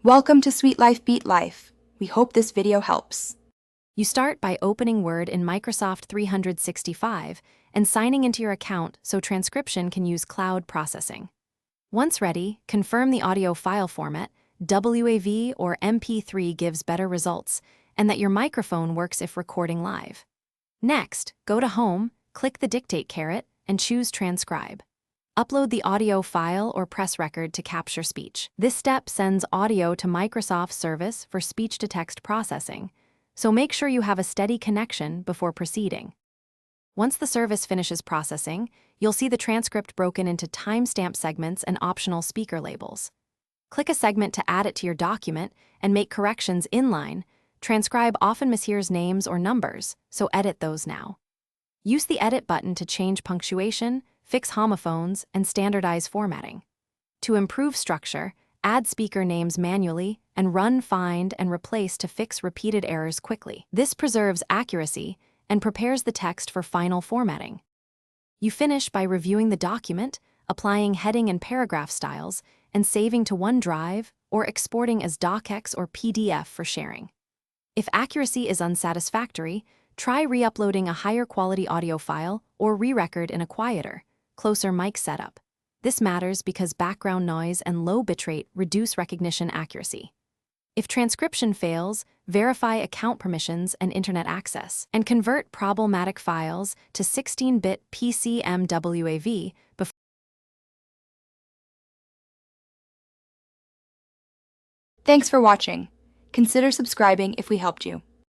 Welcome to Sweet Life Beat Life. We hope this video helps. You start by opening Word in Microsoft 365 and signing into your account so transcription can use cloud processing. Once ready, confirm the audio file format, WAV or MP3 gives better results, and that your microphone works if recording live. Next, go to Home, click the Dictate caret, and choose Transcribe. Upload the audio file or press record to capture speech. This step sends audio to Microsoft's service for speech-to-text processing, so make sure you have a steady connection before proceeding. Once the service finishes processing, you'll see the transcript broken into timestamp segments and optional speaker labels. Click a segment to add it to your document and make corrections inline. Transcribe often mishears names or numbers, so edit those now. Use the Edit button to change punctuation, fix homophones, and standardize formatting. To improve structure, add speaker names manually and run find and replace to fix repeated errors quickly. This preserves accuracy and prepares the text for final formatting. You finish by reviewing the document, applying heading and paragraph styles, and saving to OneDrive or exporting as docx or PDF for sharing. If accuracy is unsatisfactory, try re-uploading a higher quality audio file or re-record in a quieter, closer mic setup. This matters because background noise and low bitrate reduce recognition accuracy. If transcription fails, verify account permissions and internet access, and convert problematic files to 16-bit PCMWAV before. Thanks for watching. Consider subscribing if we helped you.